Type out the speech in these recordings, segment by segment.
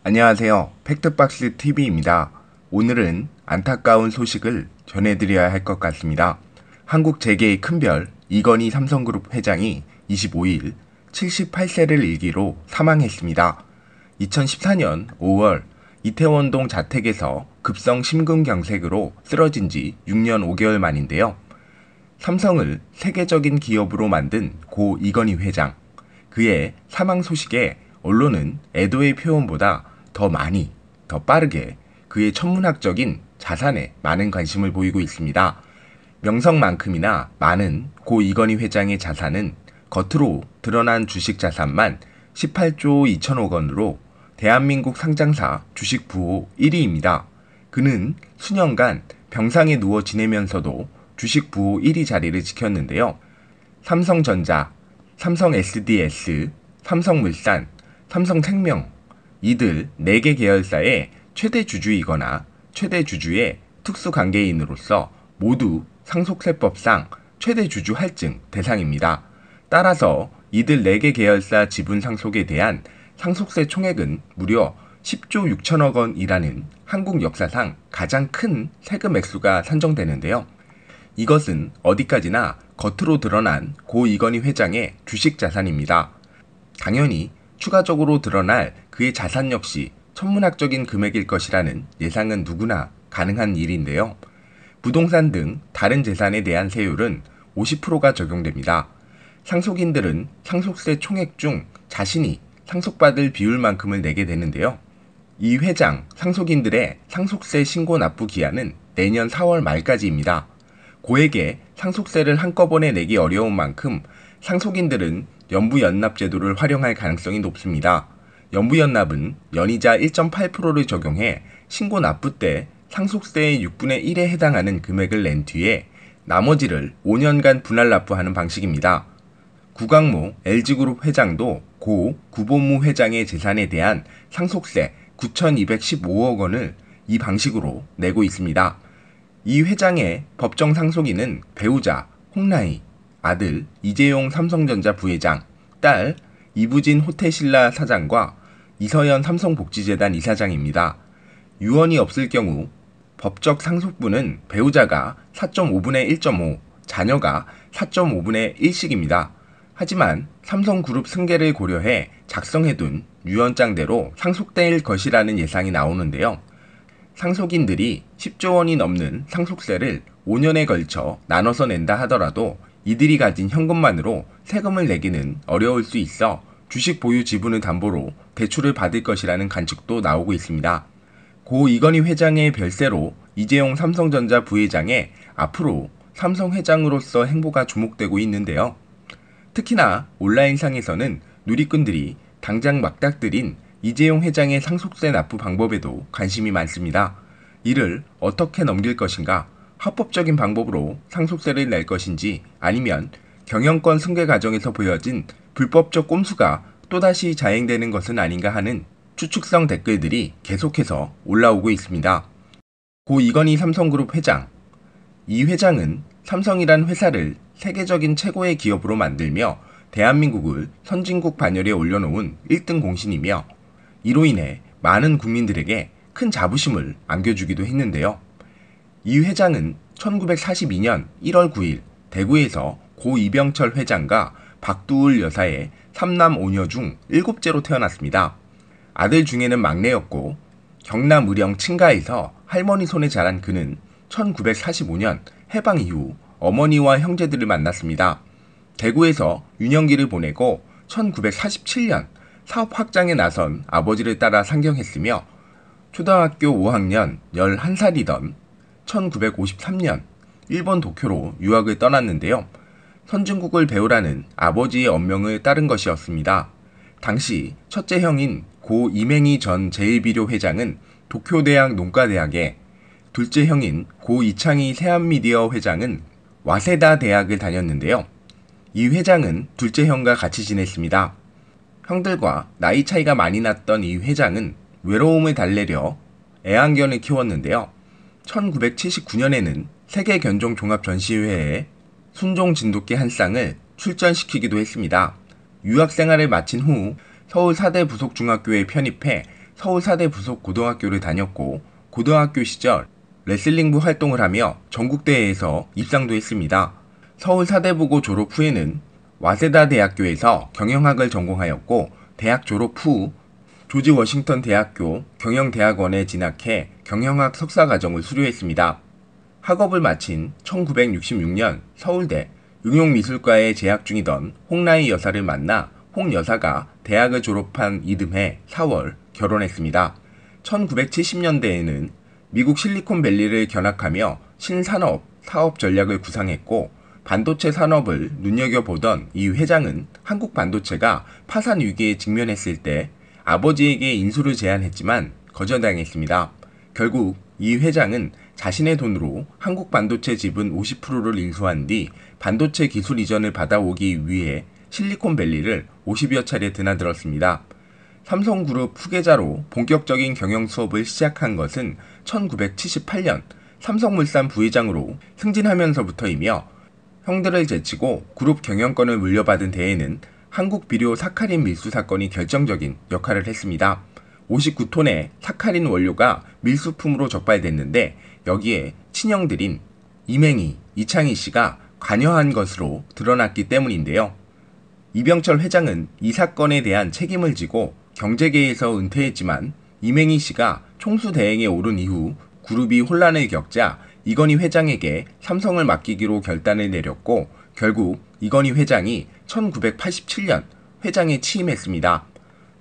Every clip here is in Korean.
안녕하세요. 팩트박스 TV입니다. 오늘은 안타까운 소식을 전해드려야 할 것 같습니다. 한국 재계의 큰별 이건희 삼성그룹 회장이 25일 78세를 일기로 사망했습니다. 2014년 5월 이태원동 자택에서 급성 심근경색으로 쓰러진 지 6년 5개월 만인데요. 삼성을 세계적인 기업으로 만든 고 이건희 회장, 그의 사망 소식에 언론은 애도의 표현보다 더 많이, 더 빠르게 그의 천문학적인 자산에 많은 관심을 보이고 있습니다. 명성만큼이나 많은 고 이건희 회장의 자산은 겉으로 드러난 주식 자산만 18조 2천억 원으로 대한민국 상장사 주식 부호 1위입니다. 그는 수년간 병상에 누워 지내면서도 주식 부호 1위 자리를 지켰는데요. 삼성전자, 삼성 SDS, 삼성물산, 삼성생명, 이들 4개 계열사의 최대 주주이거나 최대 주주의 특수관계인으로서 모두 상속세법상 최대 주주 할증 대상입니다. 따라서 이들 4개 계열사 지분 상속에 대한 상속세 총액은 무려 10조 6천억 원이라는 한국 역사상 가장 큰 세금 액수가 산정되는데요. 이것은 어디까지나 겉으로 드러난 고 이건희 회장의 주식 자산입니다. 당연히 추가적으로 드러날 그의 자산 역시 천문학적인 금액일 것이라는 예상은 누구나 가능한 일인데요. 부동산 등 다른 재산에 대한 세율은 50%가 적용됩니다. 상속인들은 상속세 총액 중 자신이 상속받을 비율만큼을 내게 되는데요. 이 회장 상속인들의 상속세 신고 납부 기한은 내년 4월 말까지입니다. 고액의 상속세를 한꺼번에 내기 어려운 만큼 상속인들은 연부연납 제도를 활용할 가능성이 높습니다. 연부연납은 연이자 1.8%를 적용해 신고 납부 때 상속세의 6분의 1에 해당하는 금액을 낸 뒤에 나머지를 5년간 분할 납부하는 방식입니다. 구광모 LG그룹 회장도 고 구본무 회장의 재산에 대한 상속세 9,215억 원을 이 방식으로 내고 있습니다. 이 회장의 법정 상속인은 배우자 홍라희, 아들 이재용 삼성전자 부회장, 딸 이부진 호텔신라 사장과 이서연 삼성복지재단 이사장입니다. 유언이 없을 경우 법적 상속분은 배우자가 4.5분의 1.5, 자녀가 4.5분의 1씩입니다. 하지만 삼성그룹 승계를 고려해 작성해둔 유언장대로 상속될 것이라는 예상이 나오는데요. 상속인들이 10조 원이 넘는 상속세를 5년에 걸쳐 나눠서 낸다 하더라도 이들이 가진 현금만으로 세금을 내기는 어려울 수 있어 주식 보유 지분을 담보로 대출을 받을 것이라는 관측도 나오고 있습니다. 고 이건희 회장의 별세로 이재용 삼성전자 부회장의 앞으로 삼성 회장으로서 행보가 주목되고 있는데요. 특히나 온라인상에서는 누리꾼들이 당장 막닥들인 이재용 회장의 상속세 납부 방법에도 관심이 많습니다. 이를 어떻게 넘길 것인가? 합법적인 방법으로 상속세를 낼 것인지 아니면 경영권 승계 과정에서 보여진 불법적 꼼수가 또다시 자행되는 것은 아닌가 하는 추측성 댓글들이 계속해서 올라오고 있습니다. 고 이건희 삼성그룹 회장. 이 회장은 삼성이란 회사를 세계적인 최고의 기업으로 만들며 대한민국을 선진국 반열에 올려놓은 1등 공신이며 이로 인해 많은 국민들에게 큰 자부심을 안겨주기도 했는데요. 이 회장은 1942년 1월 9일 대구에서 고 이병철 회장과 박두울 여사의 3남 5녀 중 7째로 태어났습니다. 아들 중에는 막내였고 경남 의령 친가에서 할머니 손에 자란 그는 1945년 해방 이후 어머니와 형제들을 만났습니다. 대구에서 유년기를 보내고 1947년 사업 확장에 나선 아버지를 따라 상경했으며 초등학교 5학년 11살이던 1953년 일본 도쿄로 유학을 떠났는데요. 선진국을 배우라는 아버지의 엄명을 따른 것이었습니다. 당시 첫째 형인 고 이맹희 전 제1비료 회장은 도쿄대학 농과대학에, 둘째 형인 고 이창희 세한미디어 회장은 와세다 대학을 다녔는데요. 이 회장은 둘째 형과 같이 지냈습니다. 형들과 나이 차이가 많이 났던 이 회장은 외로움을 달래려 애완견을 키웠는데요. 1979년에는 세계견종종합전시회에 순종 진돗개 한 쌍을 출전시키기도 했습니다. 유학생활을 마친 후 서울 사대 부속중학교에 편입해 서울사대 부속 고등학교를 다녔고 고등학교 시절 레슬링부 활동을 하며 전국대회에서 입상도 했습니다. 서울사대부고 졸업 후에는 와세다 대학교에서 경영학을 전공하였고 대학 졸업 후 조지 워싱턴 대학교 경영대학원에 진학해 경영학 석사과정을 수료했습니다. 학업을 마친 1966년 서울대 응용미술과에 재학 중이던 홍라희 여사를 만나 홍 여사가 대학을 졸업한 이듬해 4월 결혼했습니다. 1970년대에는 미국 실리콘밸리를 견학하며 신산업 사업 전략을 구상했고 반도체 산업을 눈여겨보던 이 회장은 한국 반도체가 파산 위기에 직면했을 때 아버지에게 인수를 제안했지만 거절당했습니다. 결국 이 회장은 자신의 돈으로 한국 반도체 지분 50%를 인수한 뒤 반도체 기술 이전을 받아오기 위해 실리콘밸리를 50여 차례 드나들었습니다. 삼성그룹 후계자로 본격적인 경영 수업을 시작한 것은 1978년 삼성물산 부회장으로 승진하면서부터이며 형들을 제치고 그룹 경영권을 물려받은 데에는 한국비료 사카린 밀수 사건이 결정적인 역할을 했습니다. 59톤의 사카린 원료가 밀수품으로 적발됐는데 여기에 친형들인 이맹희, 이창희 씨가 관여한 것으로 드러났기 때문인데요. 이병철 회장은 이 사건에 대한 책임을 지고 경제계에서 은퇴했지만 이맹희 씨가 총수 대행에 오른 이후 그룹이 혼란을 겪자 이건희 회장에게 삼성을 맡기기로 결단을 내렸고 결국 이건희 회장이 1987년 회장에 취임했습니다.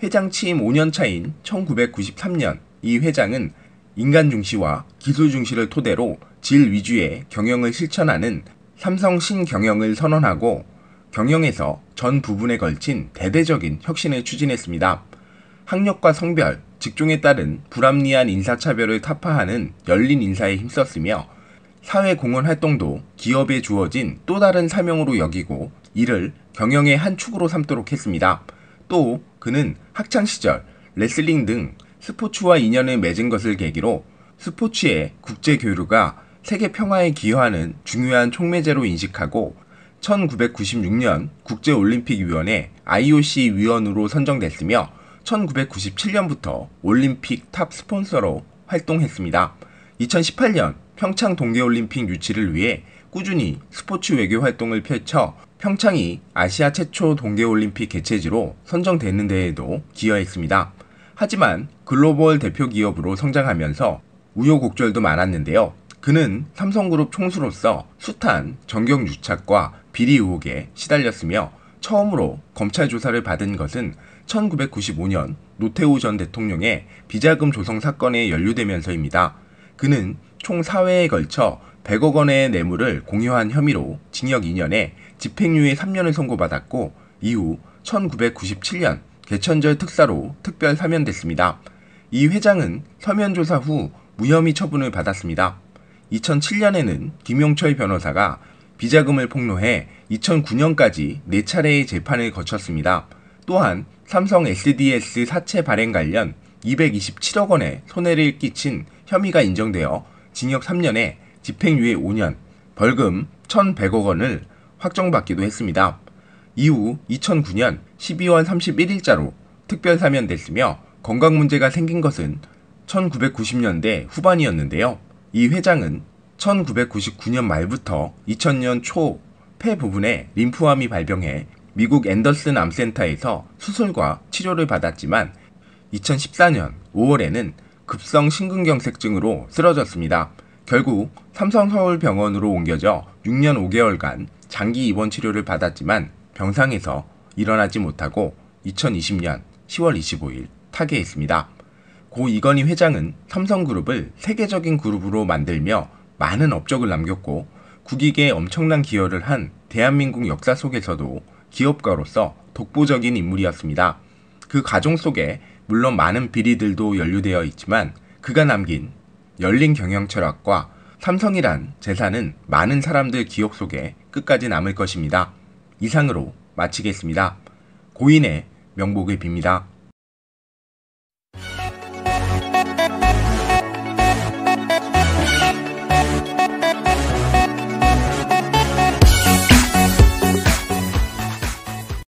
회장 취임 5년 차인 1993년 이 회장은 인간 중시와 기술 중시를 토대로 질 위주의 경영을 실천하는 삼성 신경영을 선언하고 경영에서 전 부분에 걸친 대대적인 혁신을 추진했습니다. 학력과 성별, 직종에 따른 불합리한 인사차별을 타파하는 열린 인사에 힘썼으며 사회공헌 활동도 기업에 주어진 또 다른 사명으로 여기고 이를 경영의 한 축으로 삼도록 했습니다. 또 그는 학창시절 레슬링 등 스포츠와 인연을 맺은 것을 계기로 스포츠의 국제교류가 세계 평화에 기여하는 중요한 촉매제로 인식하고 1996년 국제올림픽위원회 IOC 위원으로 선정됐으며 1997년부터 올림픽 탑 스폰서로 활동했습니다. 2018년 평창 동계올림픽 유치를 위해 꾸준히 스포츠 외교 활동을 펼쳐 평창이 아시아 최초 동계올림픽 개최지로 선정되는 데에도 기여했습니다. 하지만 글로벌 대표 기업으로 성장하면서 우여곡절도 많았는데요. 그는 삼성그룹 총수로서 숱한 정경유착과 비리 의혹에 시달렸으며 처음으로 검찰 조사를 받은 것은 1995년 노태우 전 대통령의 비자금 조성 사건에 연루되면서입니다. 그는 총 4회에 걸쳐 100억 원의 뇌물을 공여한 혐의로 징역 2년에 집행유예 3년을 선고받았고 이후 1997년 개천절 특사로 특별 사면됐습니다. 이 회장은 서면 조사 후 무혐의 처분을 받았습니다. 2007년에는 김용철 변호사가 비자금을 폭로해 2009년까지 4차례의 재판을 거쳤습니다. 또한 삼성 SDS 사채 발행 관련 227억 원의 손해를 끼친 혐의가 인정되어 징역 3년에 집행유예 5년, 벌금 1,100억 원을 확정받기도 했습니다. 이후 2009년 12월 31일자로 특별 사면됐으며 건강 문제가 생긴 것은 1990년대 후반이었는데요. 이 회장은 1999년 말부터 2000년 초 폐 부분에 림프암이 발병해 미국 앤더슨 암센터에서 수술과 치료를 받았지만 2014년 5월에는 급성 심근경색증으로 쓰러졌습니다. 결국 삼성서울병원으로 옮겨져 6년 5개월간 장기 입원 치료를 받았지만 병상에서 일어나지 못하고 2020년 10월 25일 타계했습니다. 고 이건희 회장은 삼성그룹을 세계적인 그룹으로 만들며 많은 업적을 남겼고 국익에 엄청난 기여를 한 대한민국 역사 속에서도 기업가로서 독보적인 인물이었습니다. 그 과정 속에 물론 많은 비리들도 연루되어 있지만 그가 남긴 열린 경영 철학과 삼성이란 재산은 많은 사람들 기억 속에 끝까지 남을 것입니다. 이상으로 마치겠습니다. 고인의 명복을 빕니다.